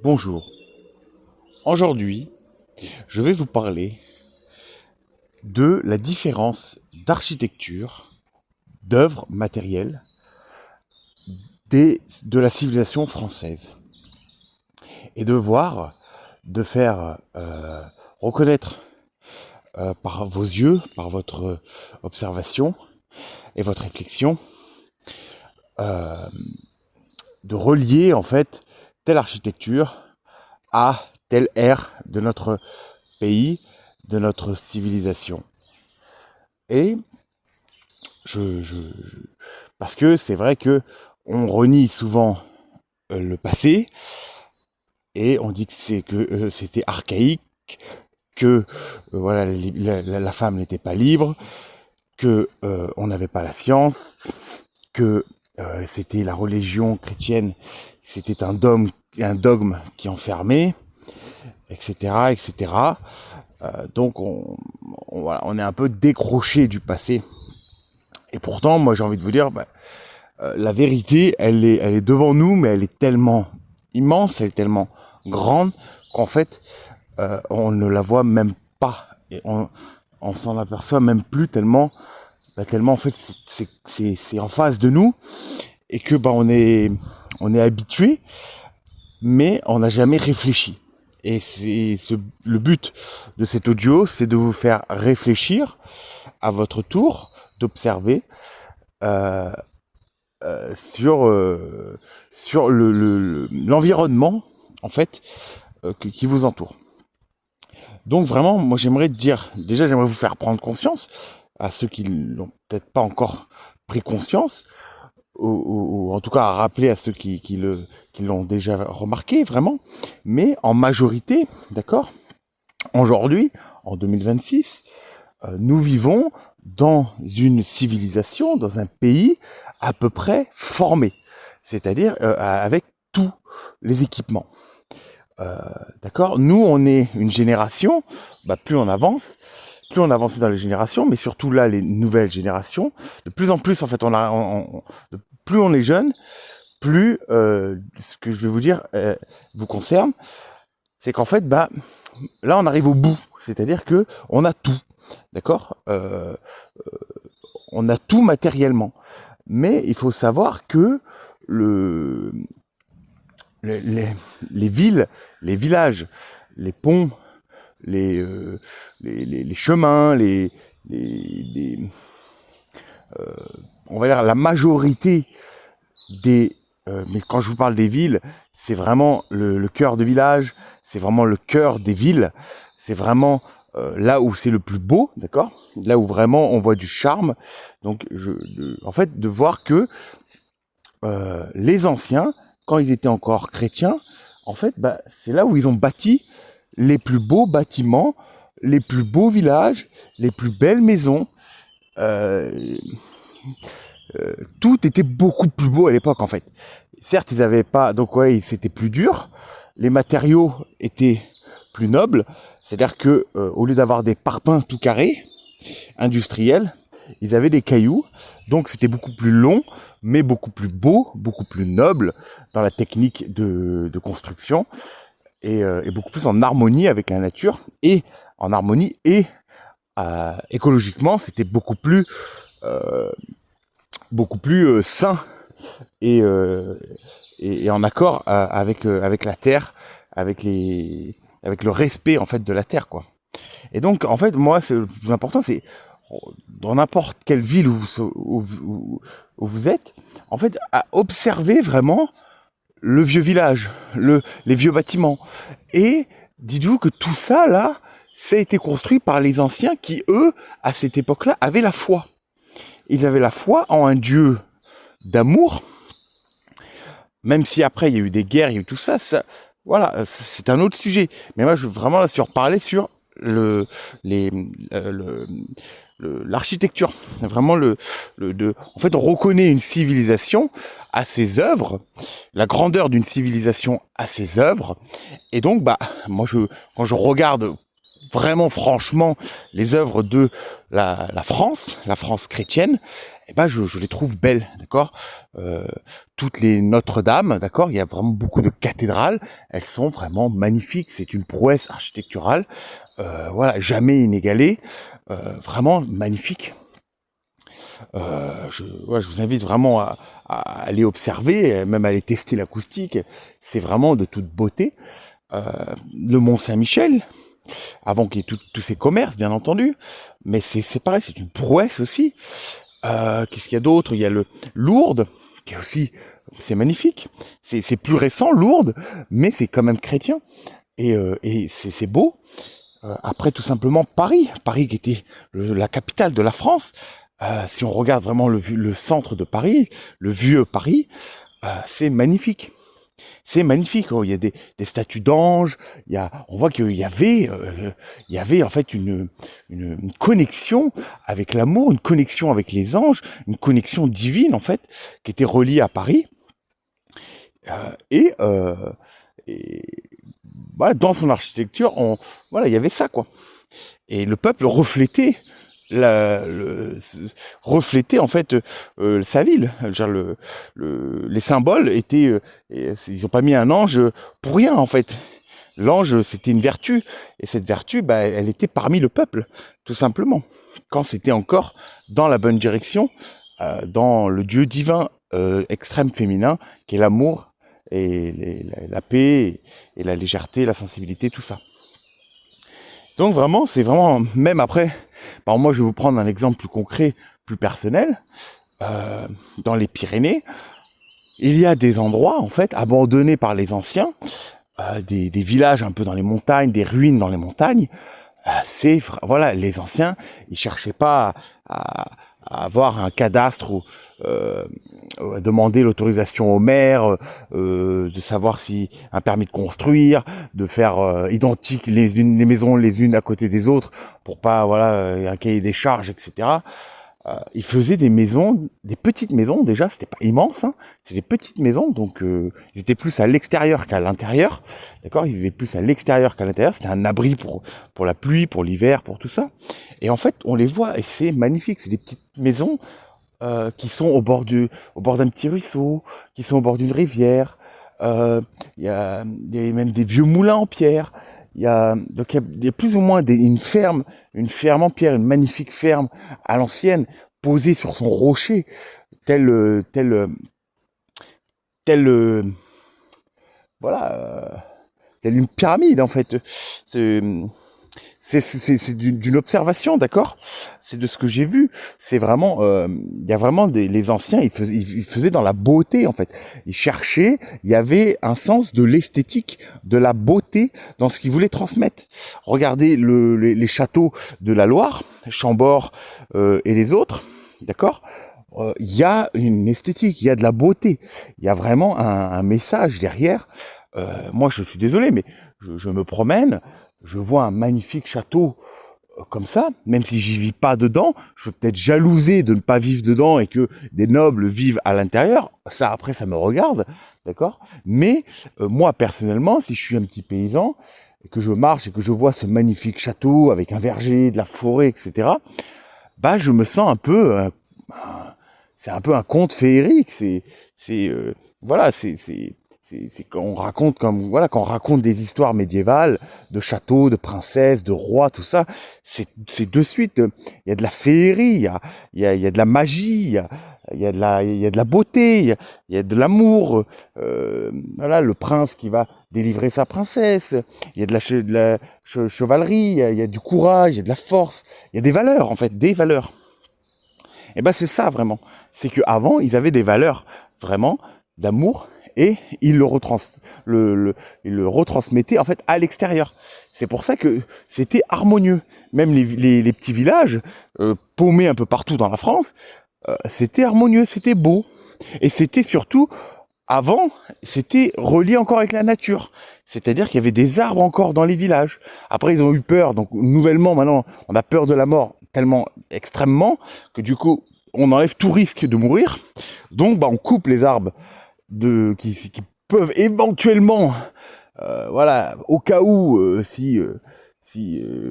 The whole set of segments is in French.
Bonjour, aujourd'hui je vais vous parler de la différence d'architecture, d'œuvres matérielles de la civilisation française et de faire reconnaître par vos yeux, par votre observation et votre réflexion, de relier en fait telle architecture à telle ère de notre pays, de notre civilisation. Et parce que c'est vrai que on renie souvent le passé et on dit que c'était archaïque, que voilà, la femme n'était pas libre, que on n'avait pas la science, que c'était la religion chrétienne, c'était un dogme qui enfermait, etc., etc. Donc on est un peu décroché du passé. Et pourtant, moi j'ai envie de vous dire, la vérité, elle est devant nous, mais elle est tellement immense, elle est tellement grande qu'en fait, on ne la voit même pas. Et on s'en aperçoit même plus tellement en fait c'est en face de nous et que on est habitué, mais on n'a jamais réfléchi. Et le but de cet audio, c'est de vous faire réfléchir à votre tour, d'observer sur l'environnement en fait qui vous entoure. Donc vraiment, moi j'aimerais vous faire prendre conscience à ceux qui n'ont peut-être pas encore pris conscience, ou en tout cas à rappeler à ceux qui l'ont déjà remarqué vraiment, mais en majorité, d'accord, aujourd'hui, en 2026, nous vivons dans une civilisation, dans un pays à peu près formé, c'est-à-dire avec tous les équipements. D'accord, nous on est une génération, plus on avance dans les générations, mais surtout là les nouvelles générations, de plus en plus en fait plus on est jeune, plus ce que je vais vous dire vous concerne, c'est qu'en fait là on arrive au bout, c'est-à-dire que on a tout, d'accord, on a tout matériellement, mais il faut savoir que les villes, les villages, les ponts, les chemins, on va dire la majorité des mais quand je vous parle des villes, c'est vraiment le cœur de village, c'est vraiment le cœur des villes, c'est vraiment là où c'est le plus beau, d'accord, là où vraiment on voit du charme. Donc en fait de voir que les anciens, quand ils étaient encore chrétiens, en fait, c'est là où ils ont bâti les plus beaux bâtiments, les plus beaux villages, les plus belles maisons. Tout était beaucoup plus beau à l'époque, en fait. Certes, ils n'avaient pas, donc ouais, c'était plus dur. Les matériaux étaient plus nobles. C'est-à-dire que au lieu d'avoir des parpaings tout carrés, industriels, ils avaient des cailloux, donc c'était beaucoup plus long, mais beaucoup plus beau, beaucoup plus noble dans la technique de construction, et beaucoup plus en harmonie avec la nature, et en harmonie, et écologiquement, c'était beaucoup plus sain, et en accord avec la terre, avec le respect en fait de la terre, quoi. Et donc en fait moi le plus important, c'est dans n'importe quelle ville où vous êtes, en fait, à observer vraiment le vieux village, les vieux bâtiments. Et dites-vous que tout ça, là, ça a été construit par les anciens qui, eux, à cette époque-là, avaient la foi. Ils avaient la foi en un Dieu d'amour, même si après, il y a eu des guerres, il y a eu tout ça, voilà, c'est un autre sujet. Mais moi, je veux vraiment là parler sur l'architecture, vraiment en fait on reconnaît une civilisation à ses œuvres, la grandeur d'une civilisation à ses œuvres, et donc moi quand je regarde vraiment franchement les œuvres de la France chrétienne, et ben je les trouve belles, d'accord. Euh, Toutes les Notre-Dame, d'accord, il y a vraiment beaucoup de cathédrales, elles sont vraiment magnifiques, c'est une prouesse architecturale, voilà, jamais inégalée, vraiment magnifique. Ouais, je vous invite vraiment à aller observer, même à aller tester l'acoustique, c'est vraiment de toute beauté. Euh, le Mont Saint-Michel, avant qu'il y ait tous ces commerces, bien entendu, mais c'est pareil, c'est une prouesse aussi. Qu'est-ce qu'il y a d'autre? Il y a le Lourdes, qui est aussi, c'est magnifique. C'est plus récent, Lourdes, mais c'est quand même chrétien. Et c'est beau. Après, tout simplement, Paris qui était la capitale de la France. Si on regarde vraiment le centre de Paris, le vieux Paris, c'est magnifique. C'est magnifique. Oh. Il y a des statues d'anges. On voit il y avait en fait une connexion avec l'amour, une connexion avec les anges, une connexion divine en fait, qui était reliée à Paris. Et voilà, dans son architecture, voilà, il y avait ça quoi. Et le peuple reflétait reflétait en fait sa ville. Genre les symboles étaient, ils ont pas mis un ange pour rien en fait. L'ange, c'était une vertu, et cette vertu, bah, elle était parmi le peuple, tout simplement. Quand c'était encore dans la bonne direction, dans le Dieu divin extrême féminin, qui est l'amour et la paix et la légèreté, la sensibilité, tout ça. Donc vraiment, c'est vraiment, même après, bon, moi je vais vous prendre un exemple plus concret, plus personnel. Dans les Pyrénées, il y a des endroits en fait abandonnés par les anciens, des villages un peu dans les montagnes, des ruines dans les montagnes. Voilà, les anciens, ils cherchaient pas à avoir un cadastre ou demander l'autorisation au maire, de savoir si un permis de construire, de faire identiques les maisons les unes à côté des autres pour pas un cahier des charges, etc. Ils faisaient des maisons, des petites maisons déjà, c'était pas immense, hein, c'était des petites maisons, donc ils étaient plus à l'extérieur qu'à l'intérieur, d'accord, ils vivaient plus à l'extérieur qu'à l'intérieur, c'était un abri pour la pluie, pour l'hiver, pour tout ça. Et en fait, on les voit et c'est magnifique, c'est des petites maisons qui sont au bord d'un petit ruisseau, qui sont au bord d'une rivière. Il y a même des vieux moulins en pierre. Il y a plus ou moins une ferme en pierre, une magnifique ferme à l'ancienne, posée sur son rocher, tel, euh, tel, euh, tel, voilà, telle une pyramide en fait. C'est c'est d'une observation, d'accord? C'est de ce que j'ai vu. C'est vraiment, il y a vraiment les anciens, ils faisaient dans la beauté en fait. Ils cherchaient, il y avait un sens de l'esthétique, de la beauté dans ce qu'ils voulaient transmettre. Regardez les châteaux de la Loire, Chambord et les autres, d'accord? Il y a une esthétique, il y a de la beauté, il y a vraiment un message derrière. Moi, je suis désolé, mais je me promène, je vois un magnifique château comme ça, même si j'y vis pas dedans, je peux peut-être jalouser de ne pas vivre dedans et que des nobles vivent à l'intérieur. Ça, après, ça me regarde, d'accord? Mais moi, personnellement, si je suis un petit paysan et que je marche et que je vois ce magnifique château avec un verger, de la forêt, etc., bah, je me sens un peu, c'est un peu un conte féerique. Voilà, c'est quand on raconte comme voilà quand on raconte des histoires médiévales de châteaux, de princesses, de rois, tout ça, c'est de suite il y a de la féerie, il y a de la magie, il y a de la beauté, il y a de l'amour. Voilà, le prince qui va délivrer sa princesse, il y a de la chevalerie, il y a du courage, il y a de la force, il y a des valeurs en fait, des valeurs. Et ben c'est ça vraiment, c'est que avant ils avaient des valeurs vraiment d'amour et ils le retransmettaient en fait à l'extérieur. C'est pour ça que c'était harmonieux. Même les petits villages paumés un peu partout dans la France, c'était harmonieux, c'était beau. Et c'était surtout, avant, c'était relié encore avec la nature. C'est-à-dire qu'il y avait des arbres encore dans les villages. Après, ils ont eu peur. Donc, nouvellement, maintenant, on a peur de la mort tellement extrêmement que du coup, on enlève tout risque de mourir. Donc, bah, on coupe les arbres qui peuvent éventuellement, voilà, au cas où,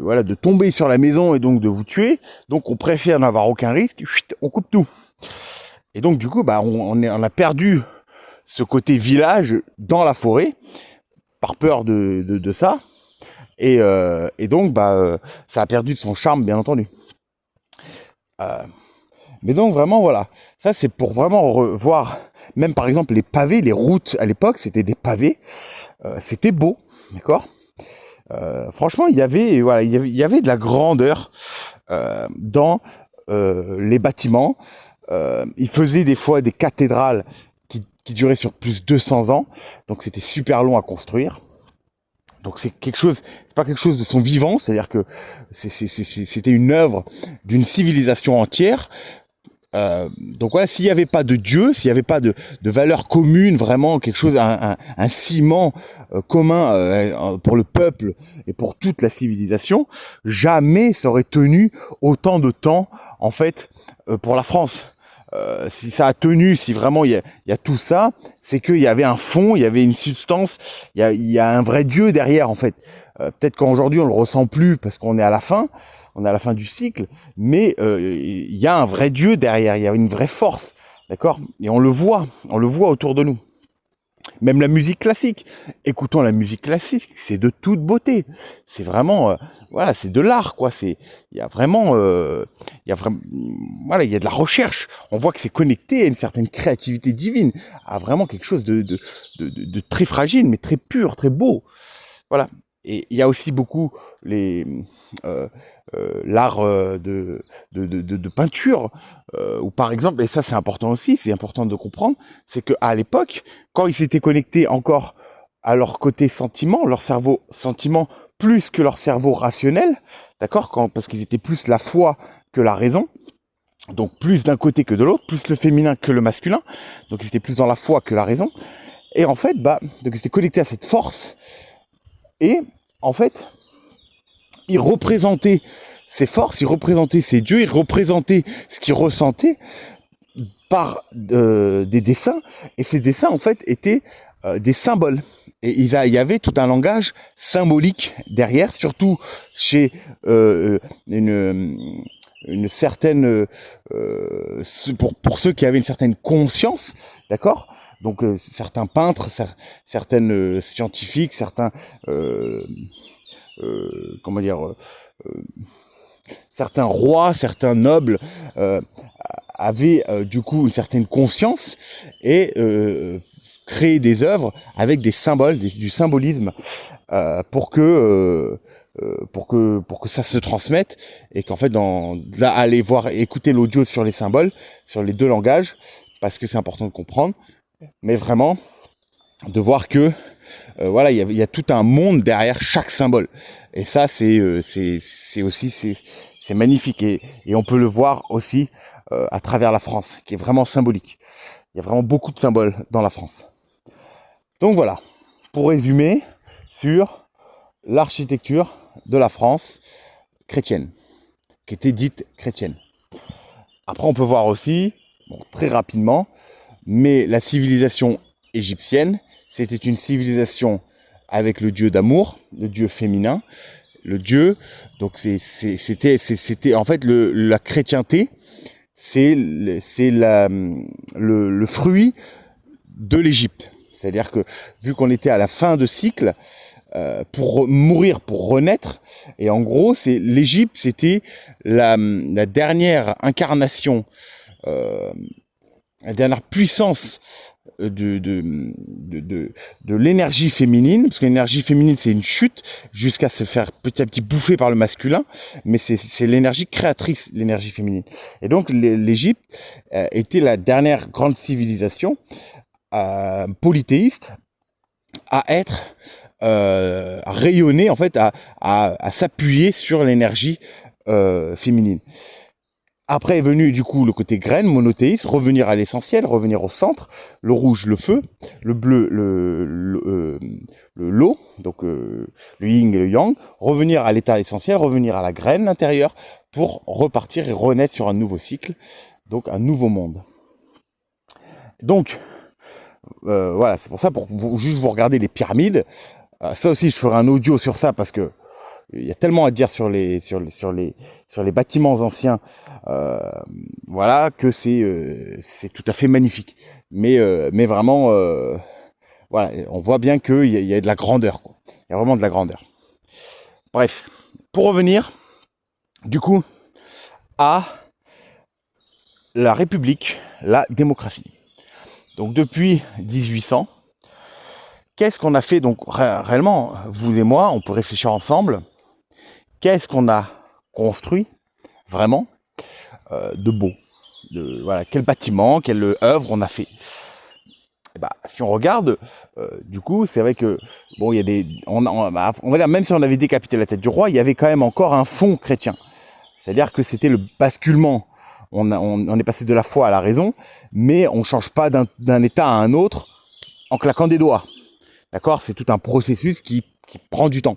voilà, de tomber sur la maison et donc de vous tuer. Donc, on préfère n'avoir aucun risque. Chut, on coupe tout. Et donc du coup, bah, on a perdu ce côté village dans la forêt par peur de ça. Et donc, ça a perdu de son charme, bien entendu. Mais donc vraiment, voilà, ça c'est pour vraiment revoir, même par exemple les pavés, les routes à l'époque, c'était des pavés, c'était beau, d'accord. Franchement, il y avait de la grandeur dans les bâtiments. Ils faisaient des fois des cathédrales qui duraient sur plus de 200 ans, donc c'était super long à construire. Donc c'est pas quelque chose de son vivant, c'est-à-dire que c'était une œuvre d'une civilisation entière. Donc voilà, s'il n'y avait pas de Dieu, s'il n'y avait pas de valeur commune, vraiment quelque chose, un ciment commun pour le peuple et pour toute la civilisation, jamais ça aurait tenu autant de temps, en fait, pour la France. Si ça a tenu, si vraiment il y a tout ça, c'est qu'il y avait un fond, il y avait une substance, il y a un vrai Dieu derrière, en fait. Peut-être qu'aujourd'hui on le ressent plus parce qu'on est à la fin, du cycle, mais il y a un vrai Dieu derrière, il y a une vraie force, d'accord. Et on le voit autour de nous. Même la musique classique. Écoutons la musique classique, c'est de toute beauté. C'est vraiment, voilà, c'est de l'art, quoi. Il y a vraiment, voilà, il y a de la recherche. On voit que c'est connecté à une certaine créativité divine, à vraiment quelque chose de très fragile, mais très pur, très beau. Voilà. Et il y a aussi beaucoup l'art de peinture, où par exemple, et ça c'est important aussi, c'est important de comprendre, c'est qu'à l'époque, quand ils s'étaient connectés encore à leur côté sentiment, leur cerveau sentiment plus que leur cerveau rationnel, d'accord, parce qu'ils étaient plus la foi que la raison, donc plus d'un côté que de l'autre, plus le féminin que le masculin, donc ils étaient plus dans la foi que la raison, et en fait, donc ils étaient connectés à cette force. Et en fait, ils représentaient ces forces, ils représentaient ces dieux, ils représentaient ce qu'ils ressentaient par des dessins. Et ces dessins, en fait, étaient des symboles. Et il y avait tout un langage symbolique derrière, surtout chez une certaine pour ceux qui avaient une certaine conscience, d'accord. Donc certains peintres, certaines scientifiques, certains comment dire, certains rois, certains nobles avaient du coup une certaine conscience et créer des œuvres avec des symboles, du symbolisme pour que ça se transmette et qu'en fait là aller voir, écouter l'audio sur les symboles, sur les deux langages, parce que c'est important de comprendre, mais vraiment de voir que voilà, il y a tout un monde derrière chaque symbole. Et ça, c'est aussi c'est magnifique et on peut le voir aussi à travers la France, qui est vraiment symbolique. Il y a vraiment beaucoup de symboles dans la France. Donc voilà, pour résumer sur l'architecture de la France chrétienne, qui était dite chrétienne. Après, on peut voir aussi, très rapidement, mais la civilisation égyptienne, c'était une civilisation avec le dieu d'amour, le dieu féminin, le dieu. Donc c'était en fait la chrétienté, c'est le fruit de l'Égypte. C'est-à-dire que vu qu'on était à la fin de cycle, pour mourir, pour renaître, et en gros, l'Égypte, c'était la dernière incarnation, la dernière puissance de l'énergie féminine, parce que l'énergie féminine c'est une chute jusqu'à se faire petit à petit bouffer par le masculin, mais c'est l'énergie créatrice, l'énergie féminine. Et donc l'Égypte était la dernière grande civilisation polythéiste à être à rayonner, en fait, à s'appuyer sur l'énergie féminine. Après est venu du coup le côté graine, monothéiste, revenir à l'essentiel, revenir au centre, le rouge, le feu, le bleu, l'eau, donc le yin et le yang, revenir à l'état essentiel, revenir à la graine intérieure pour repartir et renaître sur un nouveau cycle, donc un nouveau monde. Donc voilà, c'est pour ça, juste vous regarder les pyramides. Ça aussi, je ferai un audio sur ça parce que il y a tellement à dire sur les bâtiments anciens, voilà, que c'est tout à fait magnifique. Mais vraiment, voilà, on voit bien qu'il y a de la grandeur, quoi. Il y a vraiment de la grandeur. Bref, pour revenir, du coup, à la République, la démocratie. Donc depuis 1800, qu'est-ce qu'on a fait? Donc réellement, vous et moi, on peut réfléchir ensemble. Qu'est-ce qu'on a construit vraiment de beau? Voilà, quel bâtiment, quelle œuvre on a fait? Et bah, si on regarde, du coup, c'est vrai que bon, il y a des, on va dire, même si on avait décapité la tête du roi, il y avait quand même encore un fond chrétien. C'est-à-dire que c'était le basculement. On est passé de la foi à la raison, mais on change pas d'un état à un autre en claquant des doigts. D'accord? C'est tout un processus qui prend du temps.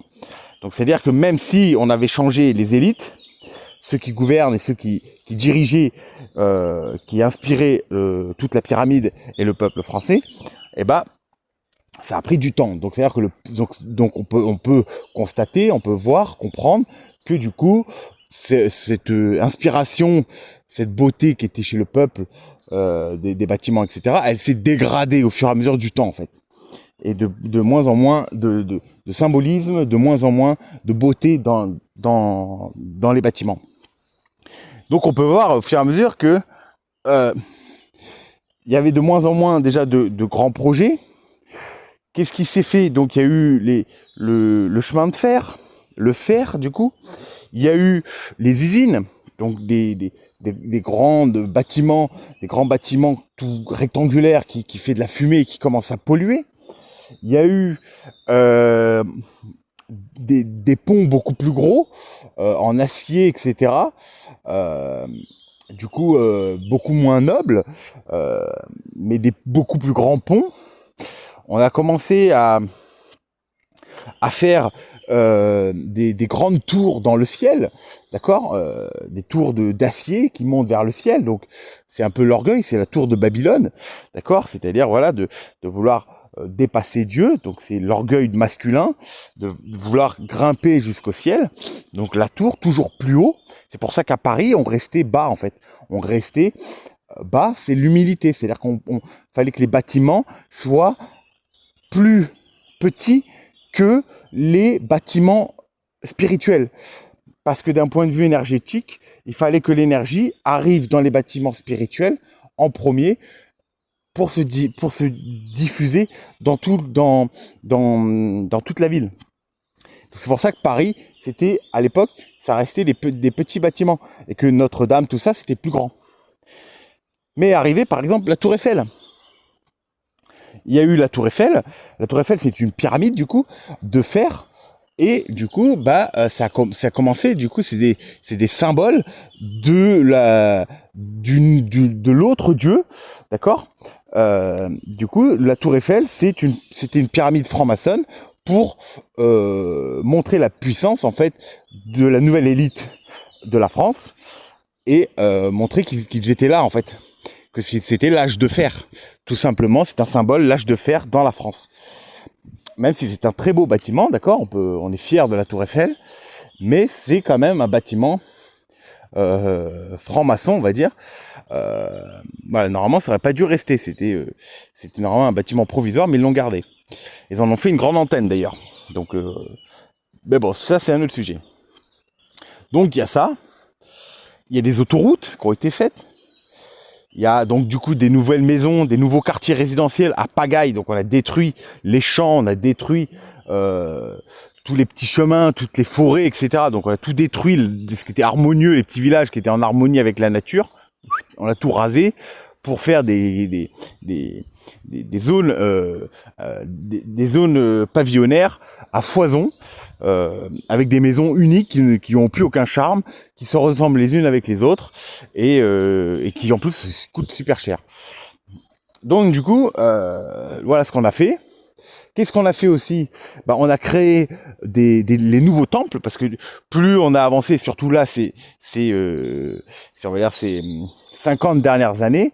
Donc c'est-à-dire que même si on avait changé les élites, ceux qui gouvernent et ceux qui dirigeaient, qui inspiraient toute la pyramide et le peuple français, eh ben ça a pris du temps. Donc c'est-à-dire que donc on peut constater, on peut voir, comprendre que du coup cette inspiration, cette beauté qui était chez le peuple, des bâtiments, etc., elle s'est dégradée au fur et à mesure du temps en fait. Et de moins en moins de symbolisme, de moins en moins de beauté dans les bâtiments. Donc on peut voir au fur et à mesure que il y avait de moins en moins déjà de grands projets. Qu'est-ce qui s'est fait? Donc il y a eu le chemin de fer, le fer du coup. Il y a eu les usines, donc des grands bâtiments tout rectangulaires qui fait de la fumée et qui commencent à polluer. Il y a eu des ponts beaucoup plus gros, en acier, etc. Du coup, beaucoup moins nobles, mais des beaucoup plus grands ponts. On a commencé à faire des grandes tours dans le ciel, d'accord, des tours d'acier qui montent vers le ciel. Donc c'est un peu l'orgueil, c'est la tour de Babylone, d'accord, c'est-à-dire voilà de vouloir dépasser Dieu, donc c'est l'orgueil masculin de vouloir grimper jusqu'au ciel. Donc la tour toujours plus haut. C'est pour ça qu'à Paris on restait bas en fait, on restait bas, c'est l'humilité, c'est-à-dire qu'on fallait que les bâtiments soient plus petits que les bâtiments spirituels. Parce que d'un point de vue énergétique, il fallait que l'énergie arrive dans les bâtiments spirituels en premier pour se diffuser dans toute la ville. C'est pour ça que Paris, c'était, à l'époque, ça restait des petits bâtiments. Et que Notre-Dame, tout ça, c'était plus grand. Mais arrivé, par exemple, la Tour Eiffel. Il y a eu la Tour Eiffel. La Tour Eiffel, c'est une pyramide, du coup, de fer. Et du coup, ça a commencé, du coup, c'est des symboles de l'autre Dieu, d'accord. Du coup, la Tour Eiffel, c'était une pyramide franc-maçonne pour montrer la puissance, en fait, de la nouvelle élite de la France et montrer qu'ils étaient là, en fait, que c'était l'âge de fer. Tout simplement, c'est un symbole, l'âge de fer dans la France. Même si c'est un très beau bâtiment, d'accord, on est fier de la Tour Eiffel, mais c'est quand même un bâtiment franc-maçon, on va dire. Voilà, normalement, ça aurait pas dû rester. C'était normalement un bâtiment provisoire, mais ils l'ont gardé. Ils en ont fait une grande antenne d'ailleurs. Donc, mais bon, ça c'est un autre sujet. Donc il y a ça. Il y a des autoroutes qui ont été faites. Il y a donc du coup des nouvelles maisons, des nouveaux quartiers résidentiels à pagaille. Donc on a détruit les champs, on a détruit tous les petits chemins, toutes les forêts, etc. Donc on a tout détruit, ce qui était harmonieux, les petits villages qui étaient en harmonie avec la nature. On a tout rasé pour faire des zones pavillonnaires à foison, avec des maisons uniques qui ont plus aucun charme, qui se ressemblent les unes avec les autres et qui en plus coûtent super cher. Donc du coup, voilà ce qu'on a fait. Qu'est-ce qu'on a fait aussi? On a créé les nouveaux temples, parce que plus on a avancé, surtout là, c'est on va dire ces 50 dernières années,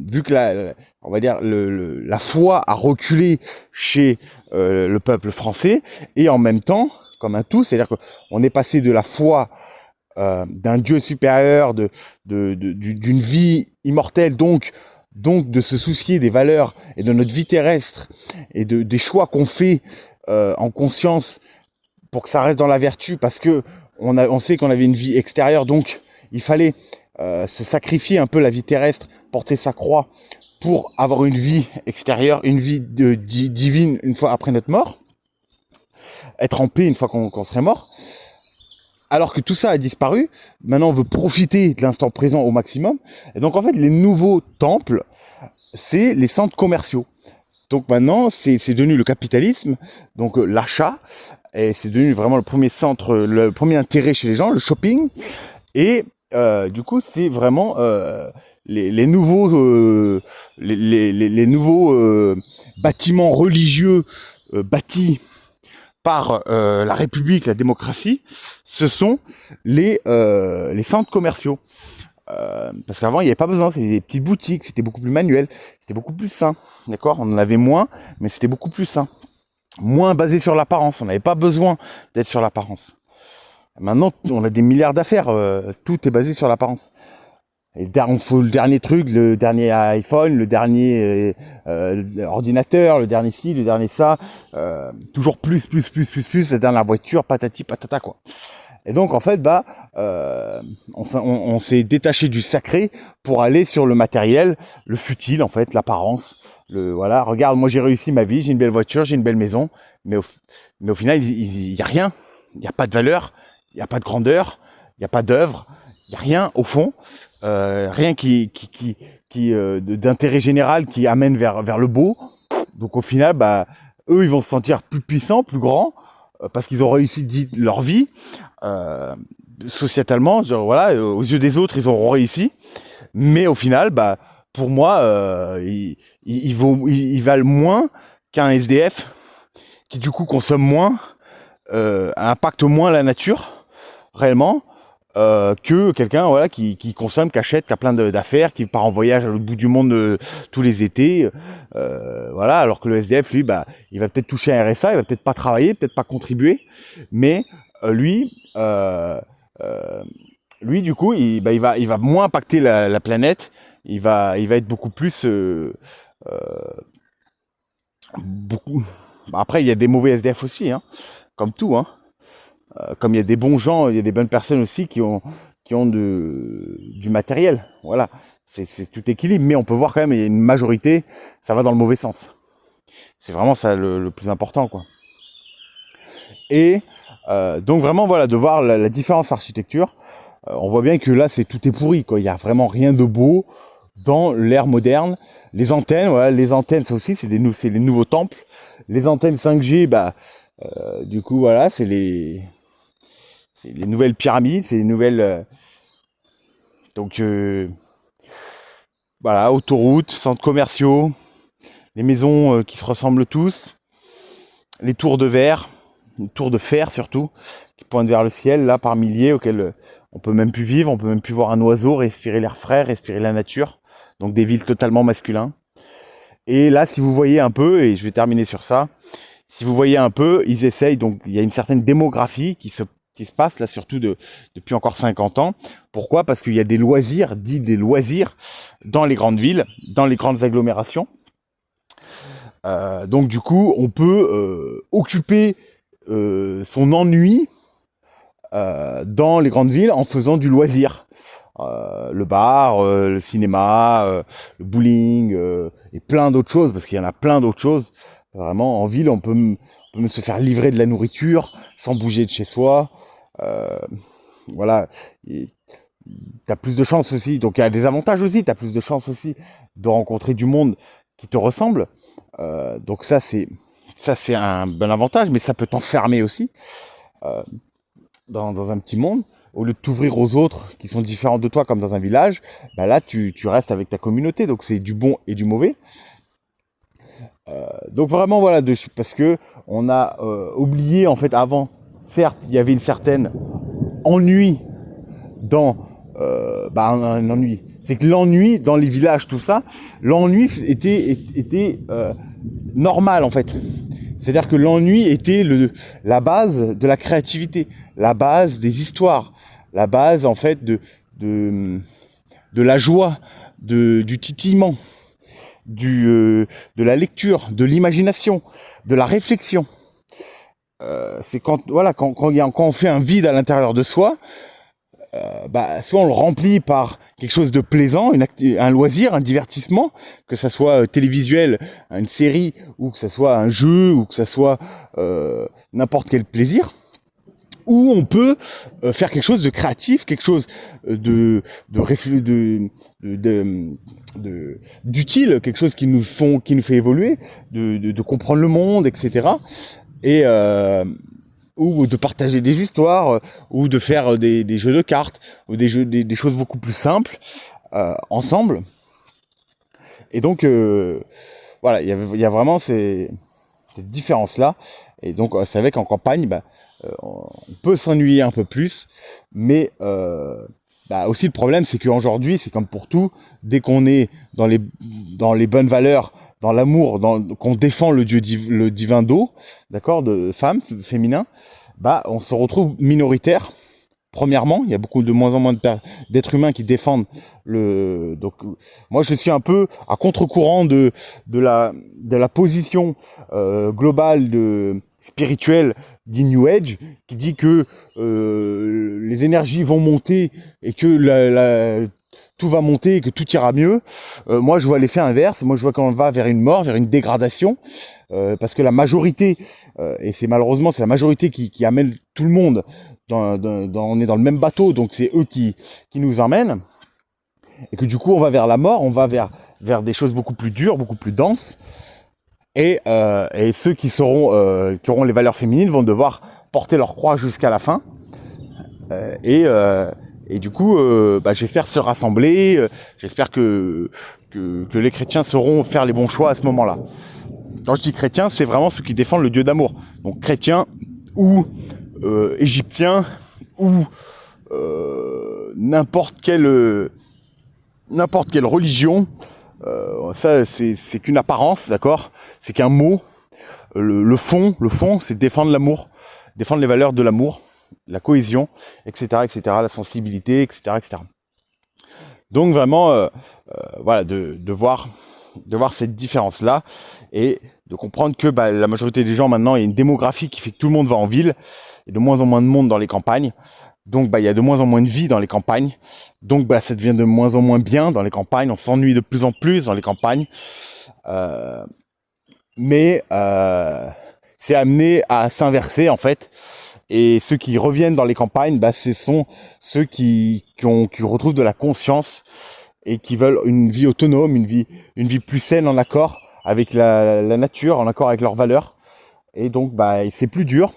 vu que on va dire la foi a reculé chez le peuple français, et en même temps, comme un tout, c'est-à-dire qu'on est passé de la foi d'un Dieu supérieur, d'une vie immortelle, donc de se soucier des valeurs et de notre vie terrestre et des choix qu'on fait en conscience pour que ça reste dans la vertu, parce que on sait qu'on avait une vie extérieure, donc il fallait se sacrifier un peu la vie terrestre, porter sa croix pour avoir une vie extérieure, une vie divine une fois après notre mort, être en paix une fois qu'on serait mort. Alors que tout ça a disparu, maintenant on veut profiter de l'instant présent au maximum. Et donc en fait, les nouveaux temples, c'est les centres commerciaux. Donc maintenant, c'est devenu le capitalisme, donc l'achat, et c'est devenu vraiment le premier centre, le premier intérêt chez les gens, le shopping. Et du coup, c'est vraiment les nouveaux, les nouveaux bâtiments religieux bâtis par la République, la démocratie, ce sont les centres commerciaux. Parce qu'avant, il n'y avait pas besoin, c'était des petites boutiques, c'était beaucoup plus manuel, c'était beaucoup plus sain, d'accord? On en avait moins, mais c'était beaucoup plus sain. Moins basé sur l'apparence, on n'avait pas besoin d'être sur l'apparence. Maintenant, on a des milliards d'affaires, tout est basé sur l'apparence. Et on faut le dernier truc, le dernier iPhone, le dernier ordinateur, le dernier ci, le dernier ça, toujours plus, la dernière voiture, patati patata quoi. Et donc en fait, on s'est détaché du sacré pour aller sur le matériel, le futile en fait, l'apparence. Voilà, regarde, moi j'ai réussi ma vie, j'ai une belle voiture, j'ai une belle maison, mais au final, il y a rien, il n'y a pas de valeur, il n'y a pas de grandeur, il n'y a pas d'œuvre, il n'y a rien au fond. Rien d'intérêt général qui amène vers le beau. Donc au final, eux, ils vont se sentir plus puissants, plus grands, parce qu'ils ont réussi leur vie sociétalement. Genre, voilà, aux yeux des autres, ils auront réussi. Mais au final, pour moi, ils valent moins qu'un SDF qui du coup consomme moins, impacte moins la nature réellement. Que quelqu'un voilà qui consomme, qui achète, qui a plein d'affaires, qui part en voyage à l'autre bout du monde tous les étés, voilà. Alors que le SDF, lui, il va peut-être toucher un RSA, il va peut-être pas travailler, peut-être pas contribuer, mais lui, du coup, il va moins impacter la planète, il va être beaucoup plus, beaucoup. Après, il y a des mauvais SDF aussi, hein, comme tout, hein. Comme il y a des bons gens, il y a des bonnes personnes aussi qui ont du matériel. Voilà, c'est tout équilibre, mais on peut voir quand même, il y a une majorité, ça va dans le mauvais sens. C'est vraiment ça le plus important, quoi. Et donc vraiment, voilà, de voir la différence architecture, on voit bien que là, tout est pourri, quoi. Il y a vraiment rien de beau dans l'ère moderne. Les antennes, voilà, les antennes, ça aussi, c'est les nouveaux temples. Les antennes 5G, du coup, voilà, c'est les nouvelles pyramides, c'est les nouvelles... donc, voilà, autoroutes, centres commerciaux, les maisons qui se ressemblent tous, les tours de verre, les tours de fer surtout, qui pointent vers le ciel, là, par milliers, auxquelles on peut même plus vivre, on peut même plus voir un oiseau, respirer l'air frais, respirer la nature. Donc des villes totalement masculines. Et là, si vous voyez un peu, et je vais terminer sur ça, si vous voyez un peu, ils essayent, donc il y a une certaine démographie qui se passe là, surtout depuis encore 50 ans. Pourquoi? Parce qu'il y a des loisirs, des loisirs, dans les grandes villes, dans les grandes agglomérations. Donc du coup, on peut occuper son ennui dans les grandes villes en faisant du loisir. Le bar, le cinéma, le bowling, et plein d'autres choses, parce qu'il y en a plein d'autres choses. Vraiment, en ville, on peut même se faire livrer de la nourriture sans bouger de chez soi. Voilà. T'as plus de chances aussi. Donc, il y a des avantages aussi. T'as plus de chances aussi de rencontrer du monde qui te ressemble. Donc, ça, c'est un bon avantage, mais ça peut t'enfermer aussi dans un petit monde. Au lieu de t'ouvrir aux autres qui sont différents de toi, comme dans un village, là, tu restes avec ta communauté. Donc, c'est du bon et du mauvais. Donc vraiment voilà, parce que on a oublié en fait avant, certes il y avait une certaine ennui dans un ennui, c'est que l'ennui dans les villages, tout ça, l'ennui était normal en fait. C'est-à-dire que l'ennui était la base de la créativité, la base des histoires, la base en fait de la joie, du titillement, de la lecture, de l'imagination, de la réflexion. C'est quand on fait un vide à l'intérieur de soi, soit on le remplit par quelque chose de plaisant, un loisir, un divertissement, que ça soit télévisuel, une série, ou que ça soit un jeu, ou que ça soit n'importe quel plaisir, ou on peut faire quelque chose de créatif, quelque chose d'utile, quelque chose qui nous fait évoluer, de comprendre le monde, etc. Et ou de partager des histoires, ou de faire des jeux de cartes, ou des choses beaucoup plus simples ensemble. Et donc voilà, il y a vraiment cette différence-là. Et donc c'est vrai qu'en campagne, on peut s'ennuyer un peu plus, mais aussi le problème, c'est qu'aujourd'hui, c'est comme pour tout, dès qu'on est dans les bonnes valeurs, dans l'amour, qu'on défend le divin d'eau, d'accord, de femme, féminin, on se retrouve minoritaire. Premièrement, il y a de moins en moins d'êtres humains qui défendent donc moi je suis un peu à contre-courant de la position globale spirituelle dit New Age, qui dit que les énergies vont monter et que tout va monter et que tout ira mieux. Moi je vois l'effet inverse. Moi je vois qu'on va vers une mort, vers une dégradation, parce que la majorité, et c'est malheureusement la majorité qui amène tout le monde, on est dans le même bateau, donc c'est eux qui nous emmènent, et que du coup on va vers la mort, on va vers des choses beaucoup plus dures, beaucoup plus denses, et ceux qui auront les valeurs féminines vont devoir porter leur croix jusqu'à la fin, et du coup j'espère se rassembler, j'espère que les chrétiens sauront faire les bons choix à ce moment-là. Quand je dis chrétiens, c'est vraiment ceux qui défendent le Dieu d'amour, donc chrétiens ou égyptiens ou n'importe quelle religion. Ça c'est qu'une apparence, d'accord, c'est qu'un mot. Le fond c'est défendre l'amour, défendre les valeurs de l'amour, la cohésion, etc., la sensibilité, etc. Donc vraiment voilà, de voir cette différence là, et de comprendre que la majorité des gens maintenant, il y a une démographie qui fait que tout le monde va en ville, il y a de moins en moins de monde dans les campagnes, donc il y a de moins en moins de vie dans les campagnes, donc ça devient de moins en moins bien dans les campagnes, on s'ennuie de plus en plus dans les campagnes, mais c'est amené à s'inverser en fait, et ceux qui reviennent dans les campagnes, ce sont ceux qui retrouvent de la conscience et qui veulent une vie autonome, une vie plus saine, en accord avec la nature, en accord avec leurs valeurs. Et donc c'est plus dur,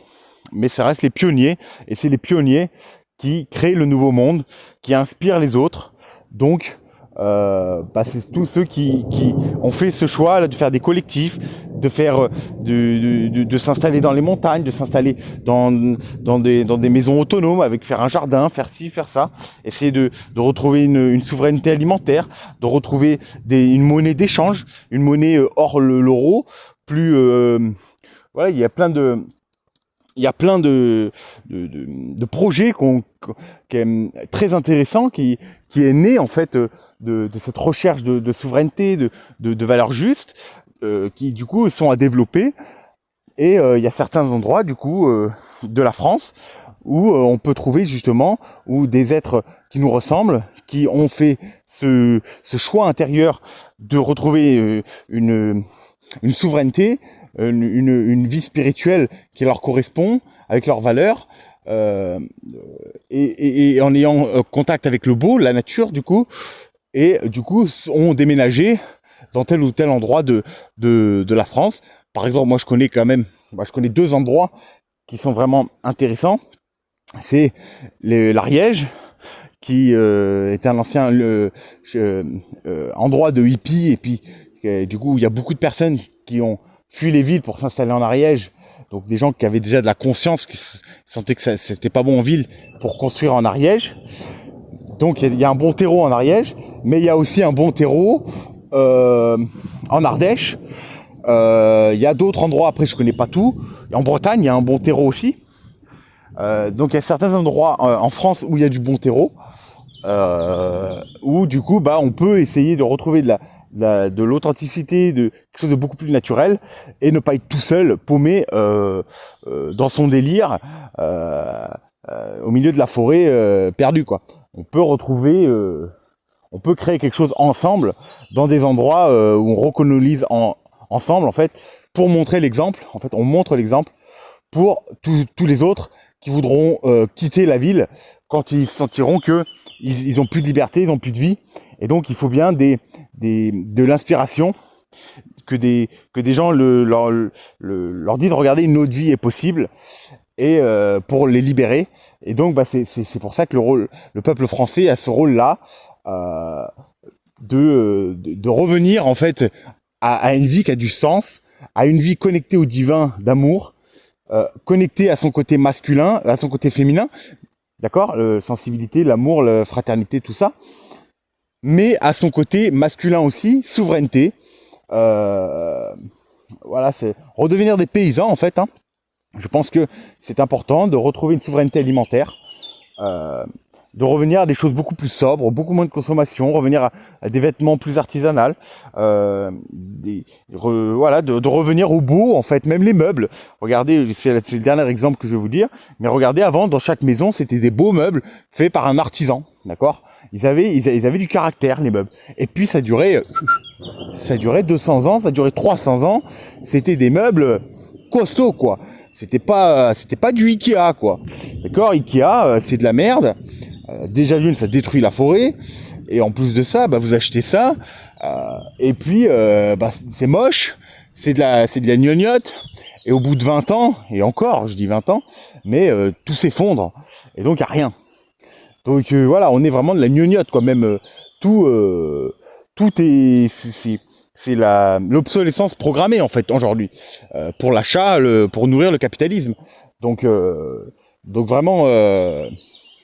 mais ça reste les pionniers, et c'est les pionniers qui créent le nouveau monde, qui inspirent les autres. Donc c'est tous ceux qui ont fait ce choix là, de faire des collectifs, de faire de s'installer dans les montagnes, de s'installer dans des maisons autonomes, faire un jardin, faire ci, faire ça, essayer de retrouver une souveraineté alimentaire, de retrouver une monnaie d'échange, une monnaie hors l'euro, plus voilà, il y a plein de projets qui est très intéressant, qui est né en fait de cette recherche de souveraineté, de valeurs justes, qui du coup sont à développer. Et il y a certains endroits du coup de la France où on peut trouver justement où des êtres qui nous ressemblent, qui ont fait ce choix intérieur de retrouver une souveraineté, une vie spirituelle qui leur correspond avec leurs valeurs, et en ayant contact avec le beau, la nature du coup, et du coup ont déménagé dans tel ou tel endroit de la France. Par exemple, moi je connais deux endroits qui sont vraiment intéressants. C'est l'Ariège, qui était un ancien endroit de hippies, et puis du coup il y a beaucoup de personnes qui ont fui les villes pour s'installer en Ariège. Donc des gens qui avaient déjà de la conscience, qui sentaient que c'était pas bon en ville pour construire en Ariège. Donc il y a un bon terreau en Ariège, mais il y a aussi un bon terreau en Ardèche, Il y a d'autres endroits, après je connais pas tout. En Bretagne, il y a un bon terreau aussi. Donc il y a certains endroits en France où il y a du bon terreau, où du coup on peut essayer de retrouver de l'authenticité, de quelque chose de beaucoup plus naturel, et ne pas être tout seul, paumé dans son délire, au milieu de la forêt, perdu quoi. On peut retrouver, on peut créer quelque chose ensemble dans des endroits où on recolonise ensemble en fait, pour montrer l'exemple. En fait, on montre l'exemple pour tous les autres qui voudront quitter la ville quand ils sentiront que ils ont plus de liberté, ils ont plus de vie, et donc il faut bien de l'inspiration, que des gens leur disent regardez, une autre vie est possible, et pour les libérer. Et donc c'est pour ça que le peuple français a ce rôle-là, de revenir en fait à une vie qui a du sens, à une vie connectée au divin d'amour, connectée à son côté masculin, à son côté féminin, d'accord, sensibilité, l'amour, la fraternité, tout ça, mais à son côté masculin aussi, souveraineté. Voilà, c'est redevenir des paysans en fait, hein. Je pense que c'est important de retrouver une souveraineté alimentaire, de revenir à des choses beaucoup plus sobres, beaucoup moins de consommation, revenir à des vêtements plus artisanaux, voilà, de revenir au beau en fait, même les meubles. Regardez, c'est le dernier exemple que je vais vous dire, mais regardez, avant dans chaque maison c'était des beaux meubles faits par un artisan, d'accord. Ils avaient du caractère, les meubles. Et puis ça durait 200 ans, ça durait 300 ans. C'était des meubles costauds quoi. C'était pas du Ikea quoi. D'accord, Ikea c'est de la merde. Déjà d'une, ça détruit la forêt, et en plus de ça, vous achetez ça, et puis c'est moche, c'est de la gnognotte, et au bout de 20 ans, et encore, je dis 20 ans, mais tout s'effondre, et donc il n'y a rien. Donc voilà, on est vraiment de la gnognotte quoi, même tout est c'est l'obsolescence programmée en fait aujourd'hui, pour l'achat, pour nourrir le capitalisme. Donc vraiment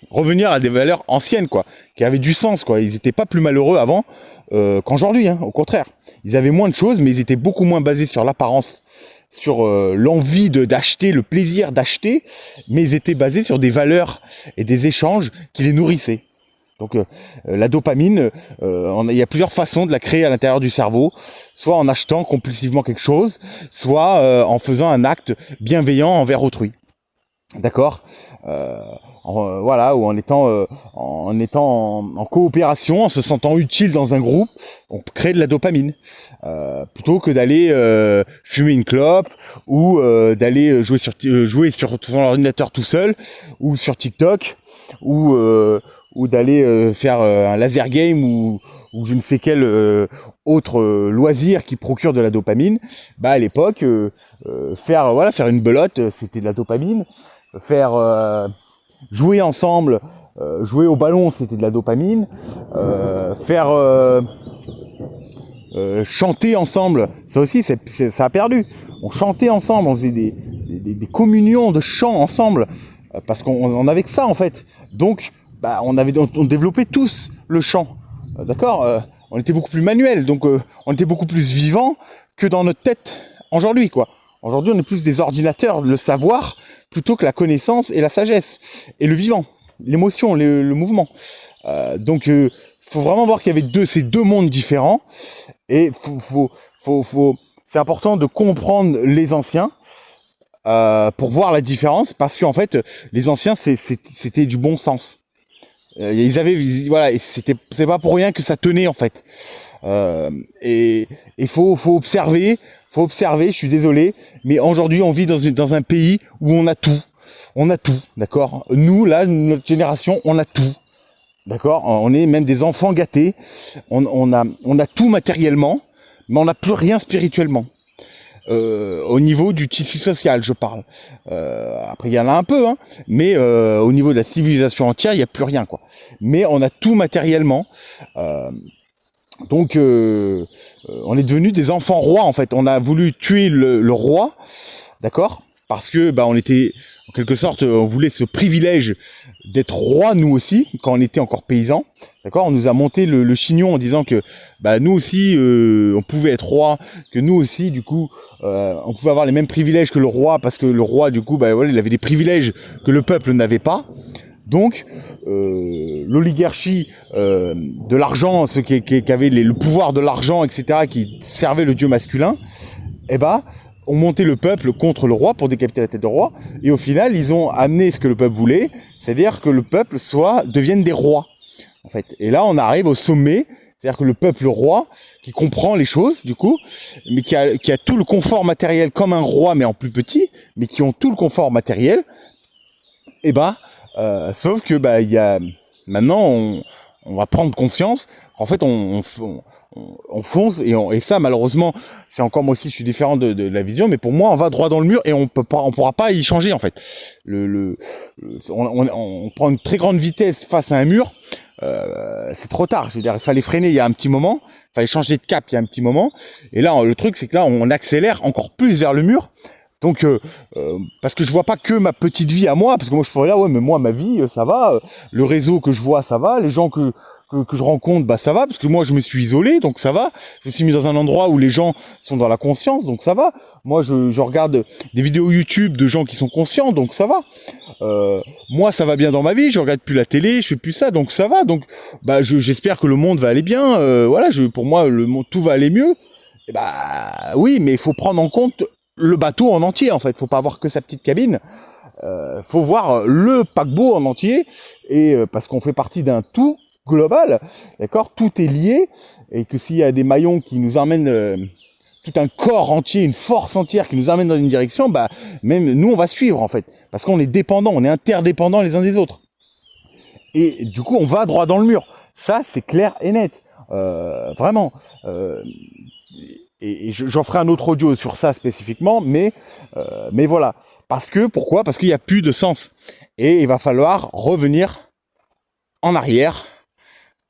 revenir à des valeurs anciennes quoi, qui avaient du sens quoi. Ils étaient pas plus malheureux avant qu'aujourd'hui, hein, au contraire. Ils avaient moins de choses, mais ils étaient beaucoup moins basés sur l'apparence, sur l'envie d'acheter, le plaisir d'acheter, mais ils étaient basés sur des valeurs et des échanges qui les nourrissaient. Donc la dopamine, il y a plusieurs façons de la créer à l'intérieur du cerveau, soit en achetant compulsivement quelque chose, soit en faisant un acte bienveillant envers autrui. D'accord, voilà, ou en étant en coopération, en se sentant utile dans un groupe, on crée de la dopamine, plutôt que d'aller fumer une clope, ou d'aller jouer sur son ordinateur tout seul, ou sur TikTok, ou d'aller faire un laser game, ou je ne sais quel autre loisir qui procure de la dopamine. À l'époque, faire une belote, c'était de la dopamine. Faire jouer ensemble, jouer au ballon, c'était de la dopamine. Chanter ensemble, ça aussi, ça a perdu. On chantait ensemble, on faisait des communions de chants ensemble, parce qu'on avait que ça en fait. Donc, on développait tous le chant, d'accord. On était beaucoup plus manuel, donc on était beaucoup plus vivant que dans notre tête aujourd'hui, quoi. Aujourd'hui, on est plus des ordinateurs, le savoir, plutôt que la connaissance et la sagesse, et le vivant, l'émotion, le mouvement. Donc, faut vraiment voir qu'il y avait ces deux mondes différents, et c'est important de comprendre les anciens, pour voir la différence, parce qu'en fait, les anciens, c'était du bon sens. Ils avaient, voilà, c'est pas pour rien que ça tenait en fait. Et faut observer. Je suis désolé, mais aujourd'hui on vit dans un pays où on a tout, d'accord. Nous là, notre génération, on a tout, d'accord. On est même des enfants gâtés. On a tout matériellement, mais on n'a plus rien spirituellement. Au niveau du tissu social, je parle. Après, il y en a un peu, hein, mais au niveau de la civilisation entière, il n'y a plus rien, quoi. Mais on a tout matériellement. Donc, on est devenus des enfants rois, en fait. On a voulu tuer le roi, d'accord, parce que on était en quelque sorte, on voulait ce privilège d'être roi nous aussi quand on était encore paysans. D'accord, on nous a monté le chignon en disant que nous aussi on pouvait être roi, que nous aussi du coup on pouvait avoir les mêmes privilèges que le roi, parce que le roi du coup il avait des privilèges que le peuple n'avait pas. Donc l'oligarchie de l'argent, ceux qui avaient le pouvoir de l'argent, etc., qui servaient le dieu masculin, ont monté le peuple contre le roi pour décapiter la tête du roi. Et au final, ils ont amené ce que le peuple voulait, c'est-à-dire que le peuple devienne des rois, en fait. Et là, on arrive au sommet, c'est-à-dire que le peuple roi, qui comprend les choses, du coup, mais qui a tout le confort matériel comme un roi, mais en plus petit, mais qui ont tout le confort matériel, sauf que il y a maintenant on va prendre conscience. En fait, on fonce et ça, malheureusement, c'est encore, moi aussi je suis différent de la vision, mais pour moi on va droit dans le mur et on pourra pas y changer en fait. On prend une très grande vitesse face à un mur, c'est trop tard. Je veux dire, il fallait freiner il y a un petit moment, il fallait changer de cap il y a un petit moment, et là le truc c'est que là on accélère encore plus vers le mur. Donc, parce que je vois pas que ma petite vie à moi, parce que moi je pourrais là, ouais, mais moi ma vie, ça va, le réseau que je vois, ça va, les gens que je rencontre, ça va, parce que moi je me suis isolé, donc ça va. Je me suis mis dans un endroit où les gens sont dans la conscience, donc ça va. Moi je regarde des vidéos YouTube de gens qui sont conscients, donc ça va. Moi ça va bien dans ma vie, je regarde plus la télé, je fais plus ça, donc ça va. Donc j'espère que le monde va aller bien. Pour moi le monde, tout va aller mieux. Et oui, mais il faut prendre en compte le bateau en entier, en fait. Faut pas avoir que sa petite cabine. Faut voir le paquebot en entier, et parce qu'on fait partie d'un tout global, d'accord. Tout est lié, et que s'il y a des maillons qui nous emmènent tout un corps entier, une force entière qui nous emmène dans une direction, même nous on va suivre en fait, parce qu'on est dépendants, on est interdépendants les uns des autres. Et du coup, on va droit dans le mur. Ça, c'est clair et net. Vraiment. Et j'en ferai un autre audio sur ça spécifiquement, mais voilà. Pourquoi ? Parce qu'il n'y a plus de sens. Et il va falloir revenir en arrière.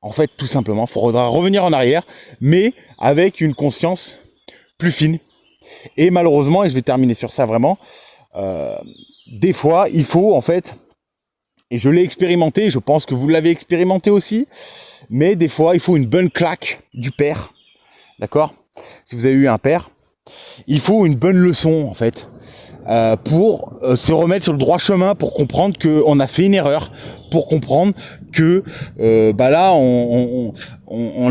En fait, tout simplement, il faudra revenir en arrière, mais avec une conscience plus fine. Et malheureusement, et je vais terminer sur ça vraiment, des fois, il faut en fait, et je l'ai expérimenté, je pense que vous l'avez expérimenté aussi, mais des fois, il faut une bonne claque du père, d'accord ? Si vous avez eu un père, il faut une bonne leçon en fait, pour se remettre sur le droit chemin, pour comprendre qu'on a fait une erreur, pour comprendre que là on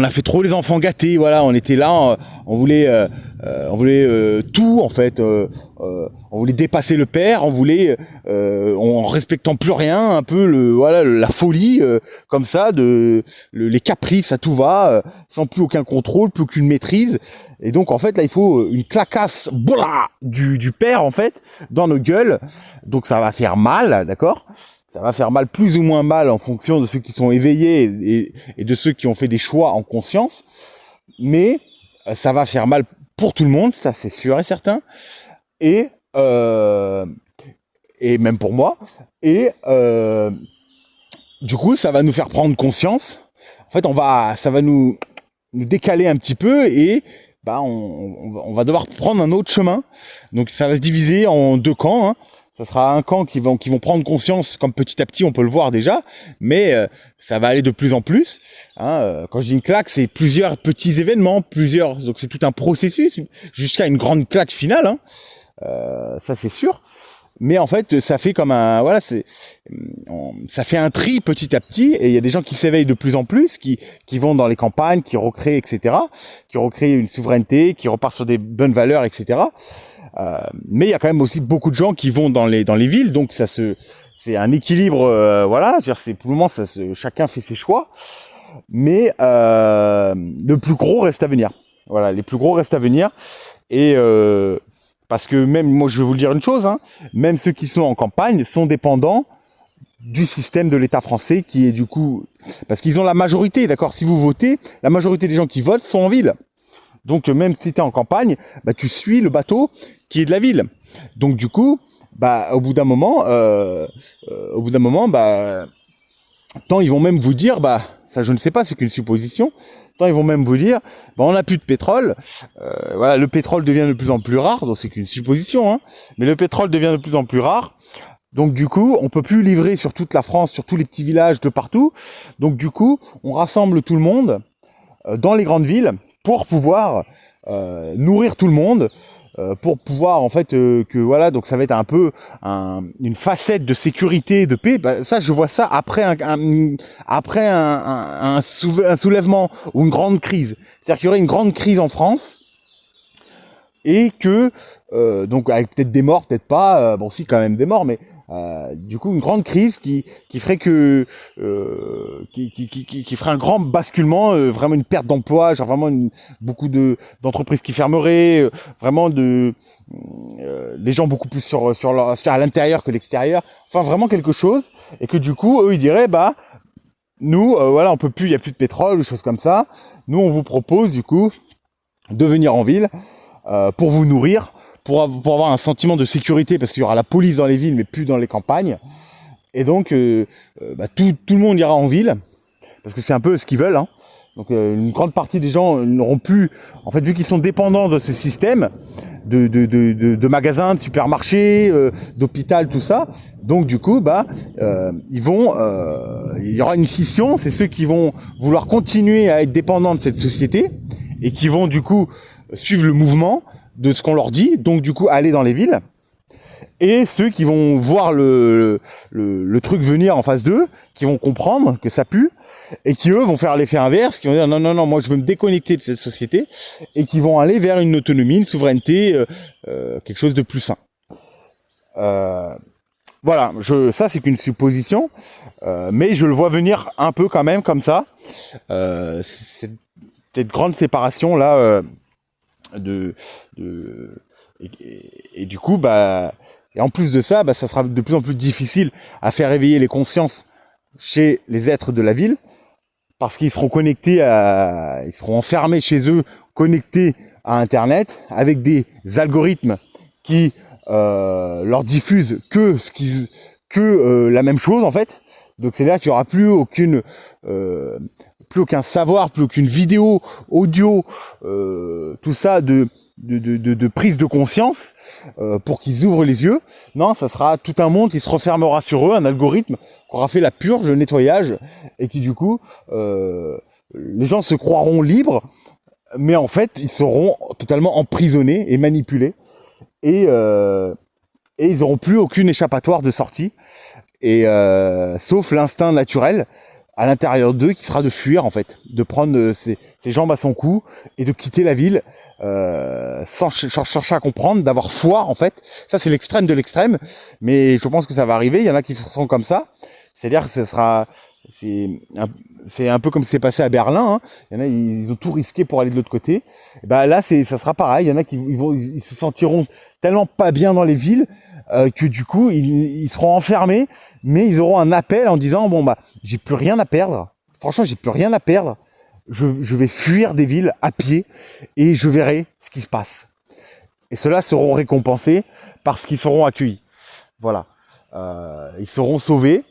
a fait trop les enfants gâtés, voilà, on était là, on voulait tout en fait, on voulait dépasser le père, on voulait en respectant plus rien, un peu la folie comme ça, les caprices à tout va, sans plus aucun contrôle, plus aucune maîtrise. Et donc en fait là il faut une clacasse du père en fait dans nos gueules. Donc ça va faire mal, d'accord ? Ça va faire mal, plus ou moins mal en fonction de ceux qui sont éveillés et de ceux qui ont fait des choix en conscience. Mais ça va faire mal pour tout le monde, ça c'est sûr et certain. Et même pour moi. Et du coup, ça va nous faire prendre conscience. En fait, ça va nous décaler un petit peu, et on va devoir prendre un autre chemin. Donc ça va se diviser en deux camps, hein. Ça sera un camp qui vont prendre conscience, comme petit à petit on peut le voir déjà, mais ça va aller de plus en plus, hein. Quand je dis une claque, c'est plusieurs petits événements, donc c'est tout un processus jusqu'à une grande claque finale, hein. Ça c'est sûr. Mais en fait, ça fait comme ça fait un tri petit à petit, et il y a des gens qui s'éveillent de plus en plus, qui vont dans les campagnes, qui recréent, etc., qui recréent une souveraineté, qui repartent sur des bonnes valeurs, etc. Mais il y a quand même aussi beaucoup de gens qui vont dans les villes, donc c'est un équilibre, c'est pour le moment chacun fait ses choix, mais le plus gros reste à venir. Voilà, les plus gros restent à venir, et parce que même, moi je vais vous le dire une chose, hein, même ceux qui sont en campagne sont dépendants du système de l'État français, qui est du coup, parce qu'ils ont la majorité, d'accord, si vous votez, la majorité des gens qui votent sont en ville. Donc même si tu es en campagne, tu suis le bateau qui est de la ville. Donc du coup, au bout d'un moment, tant ils vont même vous dire, bah, ça je ne sais pas, c'est qu'une supposition, tant ils vont même vous dire, bah, on n'a plus de pétrole, voilà, le pétrole devient de plus en plus rare, donc c'est qu'une supposition, hein, mais le pétrole devient de plus en plus rare, donc du coup, on peut plus livrer sur toute la France, sur tous les petits villages de partout, donc du coup, on rassemble tout le monde dans les grandes villes pour pouvoir nourrir tout le monde, pour pouvoir en fait que voilà, donc ça va être un peu une facette de sécurité, de paix. Bah, ça, je vois ça après un soulèvement ou une grande crise. C'est-à-dire qu'il y aurait une grande crise en France et que donc avec peut-être des morts, peut-être pas, bon si quand même des morts, mais du coup une grande crise qui ferait que qui ferait un grand basculement, vraiment une perte d'emploi, genre vraiment beaucoup d'entreprises qui fermeraient, vraiment les gens beaucoup plus à l'intérieur que l'extérieur, enfin vraiment quelque chose, et que du coup eux ils diraient bah nous voilà, on peut plus, il y a plus de pétrole, des choses comme ça, nous on vous propose du coup de venir en ville pour vous nourrir, pour avoir un sentiment de sécurité, parce qu'il y aura la police dans les villes, mais plus dans les campagnes. Et donc, bah, tout le monde ira en ville, parce que c'est un peu ce qu'ils veulent. Hein. Donc, une grande partie des gens n'auront plus, en fait, vu qu'ils sont dépendants de ce système, de magasins, de supermarchés, d'hôpital, tout ça. Donc, du coup, bah, il y aura une scission. C'est ceux qui vont vouloir continuer à être dépendants de cette société et qui vont, du coup, suivre le mouvement de ce qu'on leur dit, donc du coup aller dans les villes, et ceux qui vont voir le truc venir en face d'eux, qui vont comprendre que ça pue, et qui eux vont faire l'effet inverse, qui vont dire non, moi je veux me déconnecter de cette société, et qui vont aller vers une autonomie, une souveraineté, quelque chose de plus sain. Voilà, ça c'est qu'une supposition, mais je le vois venir un peu quand même comme ça, cette grande séparation là, et du coup bah, et en plus de ça, bah, ça sera de plus en plus difficile à faire éveiller les consciences chez les êtres de la ville, parce qu'ils seront ils seront enfermés chez eux, connectés à Internet, avec des algorithmes qui leur diffusent que la même chose en fait. Donc c'est là qu'il y aura plus aucun savoir, plus aucune vidéo, audio, tout ça de prise de conscience pour qu'ils ouvrent les yeux. Non, ça sera tout un monde qui se refermera sur eux, un algorithme qui aura fait la purge, le nettoyage, et qui du coup, les gens se croiront libres, mais en fait, ils seront totalement emprisonnés et manipulés, et ils n'auront plus aucune échappatoire de sortie, et sauf l'instinct naturel à l'intérieur d'eux qui sera de fuir en fait, de prendre ses jambes à son cou et de quitter la ville sans chercher à comprendre, d'avoir foi en fait. Ça c'est l'extrême de l'extrême, mais je pense que ça va arriver. Il y en a qui seront comme ça, c'est-à-dire que c'est un peu comme c'est passé à Berlin. Hein. Il y en a, ils ont tout risqué pour aller de l'autre côté. Et bah là ça sera pareil. Il y en a qui ils se sentiront tellement pas bien dans les villes que du coup ils seront enfermés, mais ils auront un appel en disant bon bah j'ai plus rien à perdre, franchement j'ai plus rien à perdre, je vais fuir des villes à pied et je verrai ce qui se passe, et ceux-là seront récompensés parce qu'ils seront accueillis, voilà, ils seront sauvés,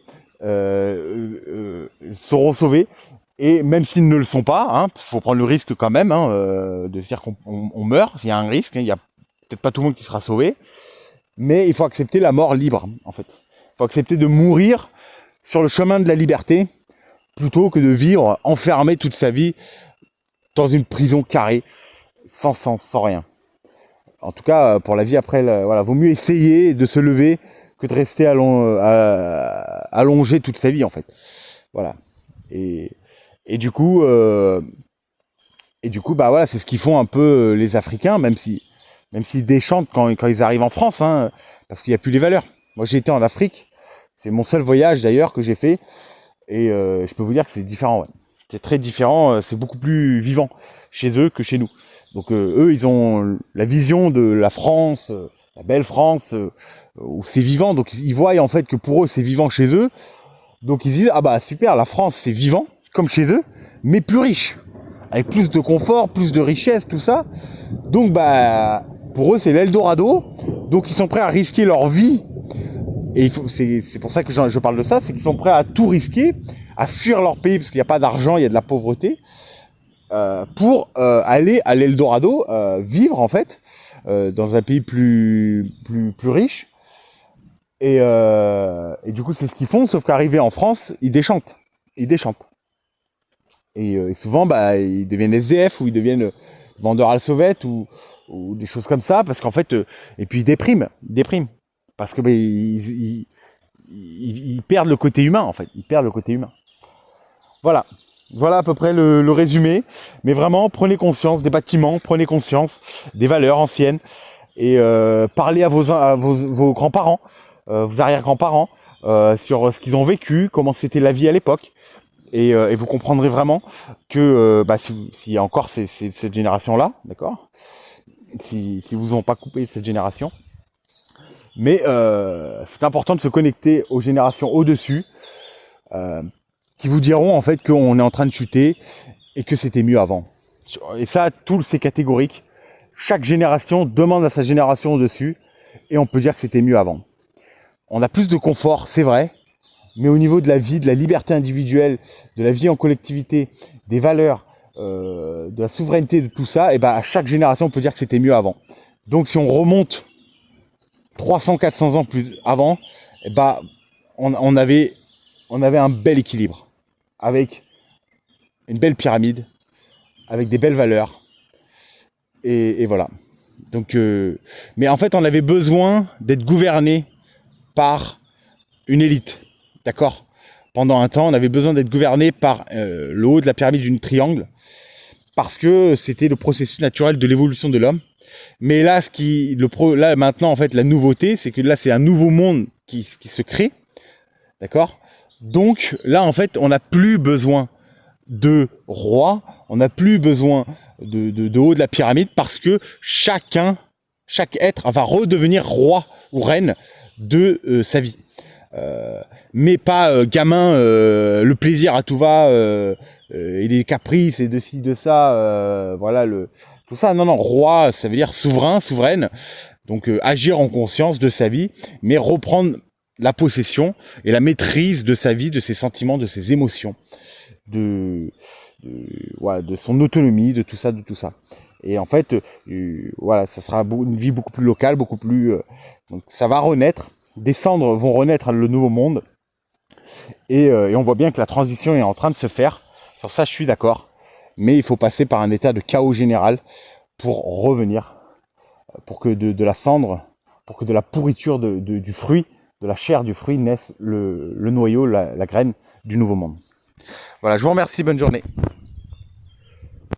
et même s'ils ne le sont pas, hein, faut prendre le risque quand même, hein, de dire qu'on meurt, il y a un risque, hein, il y a peut-être pas tout le monde qui sera sauvé. Mais il faut accepter la mort libre, en fait. Il faut accepter de mourir sur le chemin de la liberté, plutôt que de vivre enfermé toute sa vie dans une prison carrée, sans sens, sans rien. En tout cas, pour la vie après, voilà, vaut mieux essayer de se lever que de rester allongé toute sa vie, en fait. Voilà. Et du coup, bah voilà, c'est ce qu'ils font un peu les Africains, même s'ils déchantent quand ils arrivent en France, hein, parce qu'il n'y a plus les valeurs. Moi, j'ai été en Afrique, c'est mon seul voyage d'ailleurs que j'ai fait, et je peux vous dire que c'est différent. Ouais. C'est très différent, c'est beaucoup plus vivant chez eux que chez nous. Donc eux, ils ont la vision de la France, la belle France, où c'est vivant. Donc ils voient en fait que pour eux, c'est vivant chez eux. Donc ils disent, ah bah super, la France, c'est vivant, comme chez eux, mais plus riche, avec plus de confort, plus de richesse, tout ça. Donc bah... pour eux, c'est l'Eldorado, donc ils sont prêts à risquer leur vie, et c'est pour ça que je parle de ça, c'est qu'ils sont prêts à tout risquer, à fuir leur pays parce qu'il n'y a pas d'argent, il y a de la pauvreté, pour aller à l'Eldorado, vivre en fait dans un pays plus riche. Et du coup, c'est ce qu'ils font, sauf qu'arrivés en France, ils déchantent. Et souvent, bah, ils deviennent SDF ou ils deviennent vendeurs à la sauvette ou des choses comme ça, parce qu'en fait, et puis ils dépriment, parce que bah, ils perdent le côté humain, en fait. Ils perdent le côté humain. Voilà. Voilà à peu près le résumé. Mais vraiment, prenez conscience des bâtiments, prenez conscience des valeurs anciennes et parlez à vos grands-parents, vos arrière-grands-parents, sur ce qu'ils ont vécu, comment c'était la vie à l'époque. Et vous comprendrez vraiment que bah, s'il y a encore cette génération-là, d'accord, si vous n'ont pas coupé cette génération. Mais c'est important de se connecter aux générations au-dessus, qui vous diront en fait qu'on est en train de chuter et que c'était mieux avant. Et ça, tout c'est catégorique. Chaque génération demande à sa génération au-dessus et on peut dire que c'était mieux avant. On a plus de confort, c'est vrai, mais au niveau de la vie, de la liberté individuelle, de la vie en collectivité, des valeurs, de la souveraineté, de tout ça, et ben à chaque génération, on peut dire que c'était mieux avant. Donc si on remonte 300, 400 ans plus avant, et ben on avait un bel équilibre, avec une belle pyramide, avec des belles valeurs, et voilà. Donc, mais en fait, on avait besoin d'être gouverné par une élite. D'accord ? Pendant un temps, on avait besoin d'être gouverné par le haut de la pyramide d'une triangle, parce que c'était le processus naturel de l'évolution de l'homme. Mais là, là maintenant, en fait, la nouveauté, c'est que là, c'est un nouveau monde qui se crée. D'accord ? Donc là, en fait, on n'a plus besoin de roi, on n'a plus besoin de haut de la pyramide, parce que chaque être va redevenir roi ou reine de sa vie. Mais pas gamin, le plaisir à tout va, et des caprices et de ci, de ça, voilà, tout ça. Non, roi, ça veut dire souverain, souveraine. Donc agir en conscience de sa vie, mais reprendre la possession et la maîtrise de sa vie, de ses sentiments, de ses émotions, voilà, de son autonomie, de tout ça. Et en fait, voilà, ça sera une vie beaucoup plus locale, beaucoup plus... donc ça va renaître. Des cendres vont renaître le nouveau monde. Et on voit bien que la transition est en train de se faire. Sur ça, je suis d'accord. Mais il faut passer par un état de chaos général pour revenir, pour que de la cendre, pour que de la pourriture du fruit, de la chair du fruit naisse le noyau, la graine du nouveau monde. Voilà, je vous remercie, bonne journée.